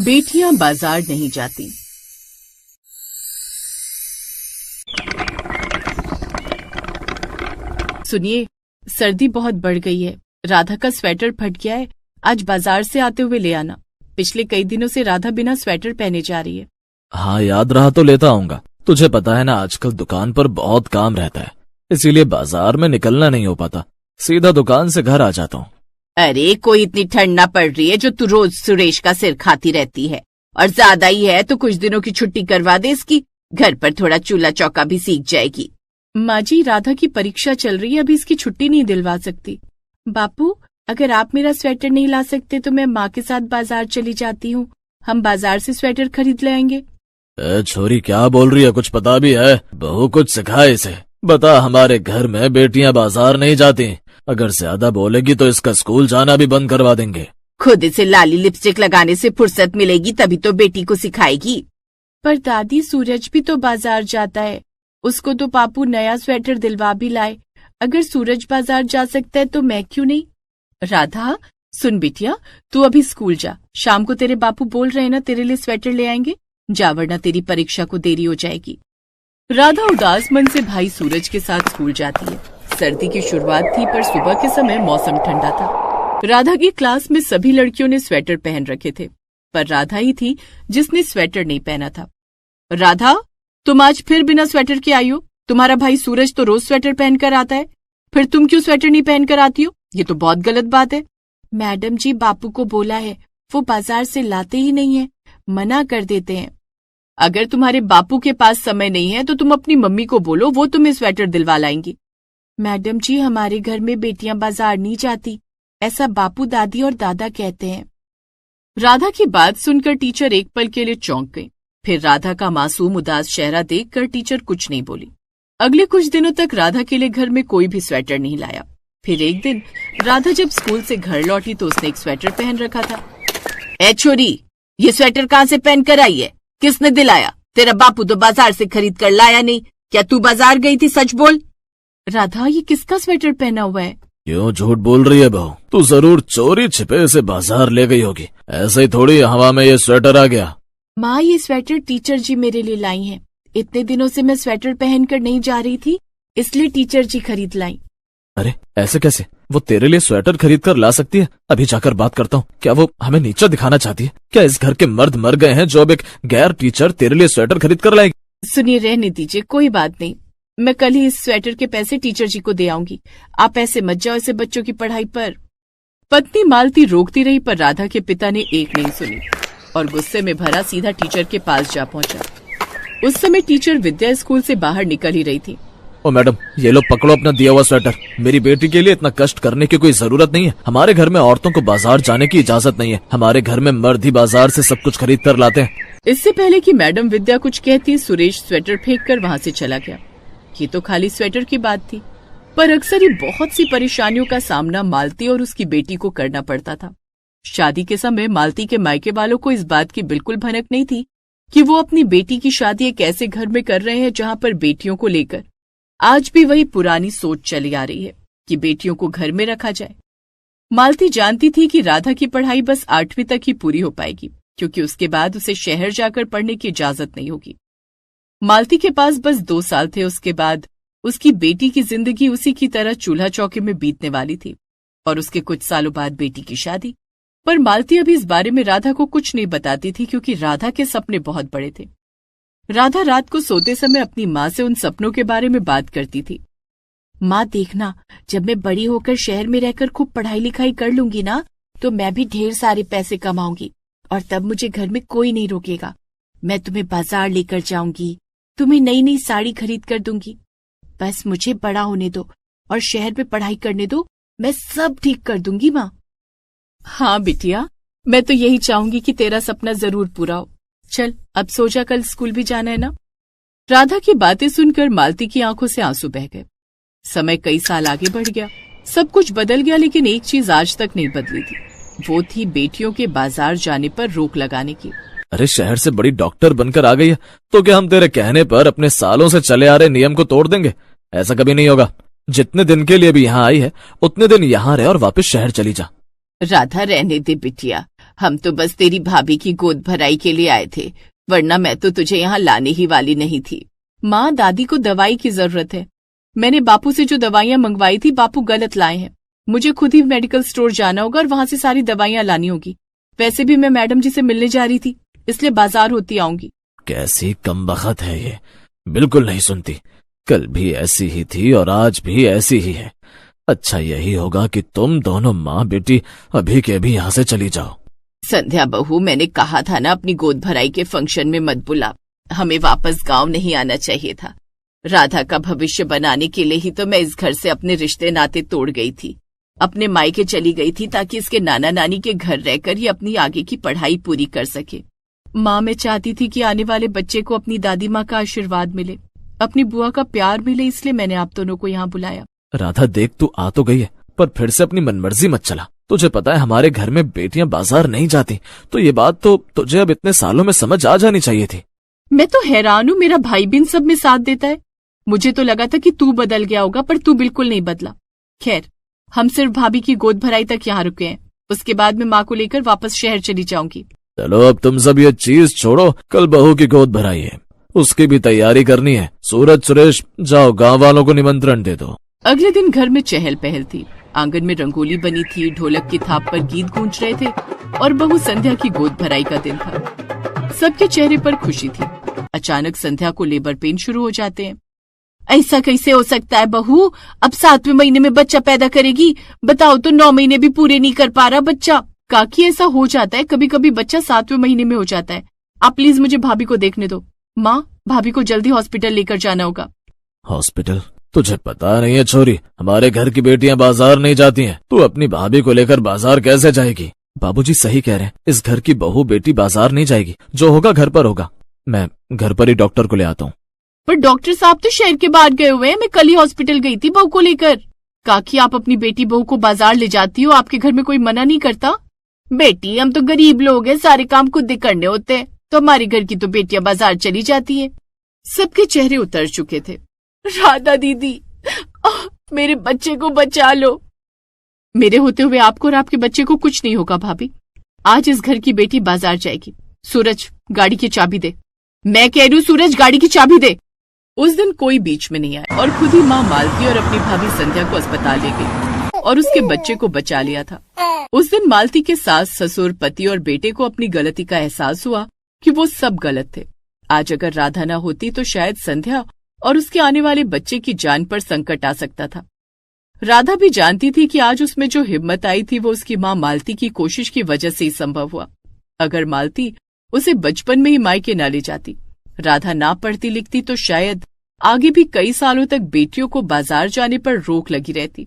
बेटियां बाजार नहीं जाती। सुनिए, सर्दी बहुत बढ़ गई है। राधा का स्वेटर फट गया है। आज बाजार से आते हुए ले आना। पिछले कई दिनों से राधा बिना स्वेटर पहने जा रही है। हाँ, याद रहा तो लेता आऊंगा। तुझे पता है ना, आजकल दुकान पर बहुत काम रहता है, इसीलिए बाजार में निकलना नहीं हो पाता। सीधा दुकान से घर आ जाता हूँ। अरे कोई इतनी ठंड ना पड़ रही है जो तू रोज सुरेश का सिर खाती रहती है, और ज्यादा ही है तो कुछ दिनों की छुट्टी करवा दे इसकी। घर पर थोड़ा चूल्हा चौका भी सीख जाएगी। माँ जी, राधा की परीक्षा चल रही है, अभी इसकी छुट्टी नहीं दिलवा सकती। बापू, अगर आप मेरा स्वेटर नहीं ला सकते तो मैं माँ के साथ बाजार चली जाती हूँ। हम बाजार से स्वेटर खरीद लाएंगे। छोरी क्या बोल रही है, कुछ पता भी है? बहू कुछ सिखाए इसे। बता, हमारे घर में बेटियां बाजार नहीं जाती। अगर ज्यादा बोलेगी तो इसका स्कूल जाना भी बंद करवा देंगे। खुद इसे लाली लिपस्टिक लगाने से फुर्सत मिलेगी तभी तो बेटी को सिखाएगी। पर दादी, सूरज भी तो बाजार जाता है, उसको तो पापू नया स्वेटर दिलवा भी लाए। अगर सूरज बाजार जा सकता है तो मैं क्यों नहीं? राधा, सुन बिटिया, तू अभी स्कूल जा। शाम को तेरे बापू बोल रहे हैं ना, तेरे लिए स्वेटर ले आएंगे। जा, वरना तेरी परीक्षा को देरी हो जाएगी। राधा उदास मन से भाई सूरज के साथ स्कूल जाती है। सर्दी की शुरुआत थी, पर सुबह के समय मौसम ठंडा था। राधा की क्लास में सभी लड़कियों ने स्वेटर पहन रखे थे, पर राधा ही थी जिसने स्वेटर नहीं पहना था। राधा, तुम आज फिर बिना स्वेटर के आई हो। तुम्हारा भाई सूरज तो रोज स्वेटर पहनकर आता है, फिर तुम क्यों स्वेटर नहीं पहनकर आती हो? ये तो बहुत गलत बात है। मैडम जी, बापू को बोला है, वो बाजार से लाते ही नहीं है, मना कर देते हैं। अगर तुम्हारे बापू के पास समय नहीं है तो तुम अपनी मम्मी को बोलो, वो तुम्हें स्वेटर दिलवा लाएंगी। मैडम जी, हमारे घर में बेटियां बाजार नहीं जाती, ऐसा बापू, दादी और दादा कहते हैं। राधा की बात सुनकर टीचर एक पल के लिए चौंक गई। फिर राधा का मासूम उदास चेहरा देखकर टीचर कुछ नहीं बोली। अगले कुछ दिनों तक राधा के लिए घर में कोई भी स्वेटर नहीं लाया। फिर एक दिन राधा जब स्कूल से घर लौटी तो उसने एक स्वेटर पहन रखा था। ए छोरी, ये स्वेटर कहाँ से पहन कर आई है? किसने दिलाया? तेरा बापू तो बाजार से खरीद कर लाया नहीं। क्या तू बाजार गई थी? सच बोल। राधा, ये किसका स्वेटर पहना हुआ है? क्यों झूठ बोल रही है बहू? तू जरूर चोरी छिपे से बाजार ले गई होगी। ऐसे ही थोड़ी हवा में ये स्वेटर आ गया। माँ, ये स्वेटर टीचर जी मेरे लिए लाई हैं। इतने दिनों से मैं स्वेटर पहनकर नहीं जा रही थी, इसलिए टीचर जी खरीद लाई। अरे ऐसे कैसे? वो तेरे लिए स्वेटर खरीद कर ला सकती है? अभी जाकर बात करता हूँ। क्या वो हमें नीचा दिखाना चाहती है? क्या इस घर के मर्द मर गए हैं जो अब एक गैर टीचर तेरे लिए स्वेटर खरीद कर लाएगी? सुनिए, रहने दीजिए, कोई बात नहीं। मैं कल ही इस स्वेटर के पैसे टीचर जी को दे आऊंगी। आप ऐसे मत जाओ ऐसे बच्चों की पढ़ाई पर। पत्नी मालती रोकती रही, पर राधा के पिता ने एक नहीं सुनी और गुस्से में भरा सीधा टीचर के पास जा पहुंचा। उस समय टीचर विद्या स्कूल से बाहर निकल ही रही थी। ओ मैडम, ये लो पकड़ो अपना दिया हुआ स्वेटर। मेरी बेटी के लिए इतना कष्ट करने की कोई जरूरत नहीं है। हमारे घर में औरतों को बाजार जाने की इजाजत नहीं है। हमारे घर में मर्द ही बाजार से सब कुछ खरीद कर लाते हैं। इससे पहले कि मैडम विद्या कुछ कहती, सुरेश स्वेटर फेंक कर वहाँ से चला गया। ये तो खाली स्वेटर की बात थी, पर अक्सर ही बहुत सी परेशानियों का सामना मालती और उसकी बेटी को करना पड़ता था। शादी के समय मालती के मायके वालों को इस बात की बिल्कुल भनक नहीं थी कि वो अपनी बेटी की शादी एक ऐसे घर में कर रहे हैं जहाँ पर बेटियों को लेकर आज भी वही पुरानी सोच चली आ रही है कि बेटियों को घर में रखा जाए। मालती जानती थी कि राधा की पढ़ाई बस 8वीं तक ही पूरी हो पाएगी, क्योंकि उसके बाद उसे शहर जाकर पढ़ने की इजाजत नहीं होगी। मालती के पास बस 2 साल थे। उसके बाद उसकी बेटी की जिंदगी उसी की तरह चूल्हा चौके में बीतने वाली थी, और उसके कुछ सालों बाद बेटी की शादी। पर मालती अभी इस बारे में राधा को कुछ नहीं बताती थी, क्योंकि राधा के सपने बहुत बड़े थे। राधा रात को सोते समय अपनी माँ से उन सपनों के बारे में बात करती थी। माँ, देखना, जब मैं बड़ी होकर शहर में रहकर खूब पढ़ाई लिखाई कर लूंगी ना, तो मैं भी ढेर सारे पैसे कमाऊंगी, और तब मुझे घर में कोई नहीं रोकेगा। मैं तुम्हें बाजार लेकर जाऊंगी, तुम्हें नई नई साड़ी खरीद कर दूंगी। बस मुझे बड़ा होने दो और शहर में पढ़ाई करने दो, मैं सब ठीक कर दूंगी माँ। हाँ बिटिया, मैं तो यही चाहूंगी कि तेरा सपना जरूर पूरा हो। चल अब सो जा, कल स्कूल भी जाना है ना। राधा की बातें सुनकर मालती की आंखों से आंसू बह गए। समय कई साल आगे बढ़ गया, सब कुछ बदल गया, लेकिन एक चीज आज तक नहीं बदली थी। वो थी बेटियों के बाजार जाने पर रोक लगाने की। अरे शहर से बड़ी डॉक्टर बनकर आ गई है, तो क्या हम तेरे कहने पर अपने सालों से चले आ रहे नियम को तोड़ देंगे? ऐसा कभी नहीं होगा। जितने दिन के लिए भी यहाँ आई है, उतने दिन यहाँ रहे और वापस शहर चली जा। राधा, रहने दे बिटिया, हम तो बस तेरी भाभी की गोद भराई के लिए आए थे, वरना मैं तो तुझे यहाँ लाने ही वाली नहीं थी। माँ, दादी को दवाई की जरूरत है। मैंने बापू से जो दवाइयाँ मंगवाई थी बापू गलत लाए हैं। मुझे खुद ही मेडिकल स्टोर जाना होगा और वहां से सारी दवाइयाँ लानी होगी। वैसे भी मैं मैडम जी से मिलने जा रही थी, इसलिए बाजार होती आऊंगी। कैसी कमबख्त है ये, बिल्कुल नहीं सुनती। कल भी ऐसी ही थी और आज भी ऐसी ही है। अच्छा यही होगा कि तुम दोनों माँ बेटी अभी के अभी यहाँ से चली जाओ। संध्या बहू, मैंने कहा था ना अपनी गोद भराई के फंक्शन में मत बुला। हमें वापस गांव नहीं आना चाहिए था। राधा का भविष्य बनाने के लिए ही तो मैं इस घर से अपने रिश्ते नाते तोड़ गई थी। अपने मायके चली गई थी ताकि इसके नाना नानी के घर रहकर ये अपनी आगे की पढ़ाई पूरी कर सके। माँ, मैं चाहती थी कि आने वाले बच्चे को अपनी दादी माँ का आशीर्वाद मिले, अपनी बुआ का प्यार मिले, इसलिए मैंने आप दोनों को यहाँ बुलाया। राधा देख, तू आ तो गई है, पर फिर से अपनी मनमर्जी मत चला। तुझे पता है हमारे घर में बेटियां बाजार नहीं जाती, तो ये बात तो तुझे अब इतने सालों में समझ आ जानी चाहिए थी। मैं तो हैरान हूँ, मेरा भाई भी इन सब में साथ देता है। मुझे तो लगा था कि तू बदल गया होगा, पर तू बिल्कुल नहीं बदला। खैर, हम सिर्फ भाभी की गोद भराई तक यहाँ रुके हैं, उसके बाद मैं माँ को लेकर वापस शहर चली जाऊंगी। चलो अब तुम सब ये चीज छोड़ो, कल बहू की गोद भराई है, उसकी भी तैयारी करनी है। सूरज, सुरेश, जाओ गांव वालों को निमंत्रण दे दो। अगले दिन घर में चहल पहल थी। आंगन में रंगोली बनी थी, ढोलक की थाप पर गीत गूंज रहे थे और बहू संध्या की गोद भराई का दिन था। सबके चेहरे पर खुशी थी। अचानक संध्या को लेबर पेन शुरू हो जाते हैं। ऐसा कैसे हो सकता है बहू, अब 7वें महीने में बच्चा पैदा करेगी? बताओ तो 9 महीने भी पूरे नहीं कर पा रहा बच्चा। काकी, ऐसा हो जाता है, कभी कभी बच्चा 7वें महीने में हो जाता है। आप प्लीज मुझे भाभी को देखने दो। माँ, भाभी को जल्दी हॉस्पिटल लेकर जाना होगा। हॉस्पिटल? तुझे पता नहीं है छोरी, हमारे घर की बेटियां बाजार नहीं जाती हैं। तू अपनी भाभी को लेकर बाजार कैसे जाएगी? बाबूजी सही कह रहे हैं, इस घर की बहू बेटी बाजार नहीं जाएगी। जो होगा घर पर होगा। मैं घर पर ही डॉक्टर को ले आता हूँ। पर डॉक्टर साहब तो शहर के बाहर गए हुए हैं। मैं कल ही हॉस्पिटल गई थी बहू को लेकर। काकी, आप अपनी बेटी बहू को बाजार ले जाती हो, आपके घर में कोई मना नहीं करता? बेटी, हम तो गरीब लोग हैं, सारे काम खुद ही करने होते हैं, तो हमारे घर की तो बेटियां बाजार चली जाती हैं। सबके चेहरे उतर चुके थे। राधा दीदी, मेरे बच्चे को बचा लो। मेरे होते हुए आपको और आपके बच्चे को कुछ नहीं होगा भाभी। आज इस घर की बेटी बाजार जाएगी। सूरज, गाड़ी की चाबी दे। मैं कह रही हूँ सूरज, गाड़ी की चाबी दे। उस दिन कोई बीच में नहीं आया और खुद ही माँ मालती और अपनी भाभी संध्या को अस्पताल ले गई और उसके बच्चे को बचा लिया था। उस दिन मालती के सास, ससुर, पति और बेटे को अपनी गलती का एहसास हुआ कि वो सब गलत थे। आज अगर राधा न होती तो शायद संध्या और उसके आने वाले बच्चे की जान पर संकट आ सकता था। राधा भी जानती थी कि आज उसमें जो हिम्मत आई थी वो उसकी माँ मालती की कोशिश की वजह से ही संभव हुआ। अगर मालती उसे बचपन में ही मायके न ले जाती, राधा ना पढ़ती लिखती, तो शायद आगे भी कई सालों तक बेटियों को बाजार जाने पर रोक लगी रहती।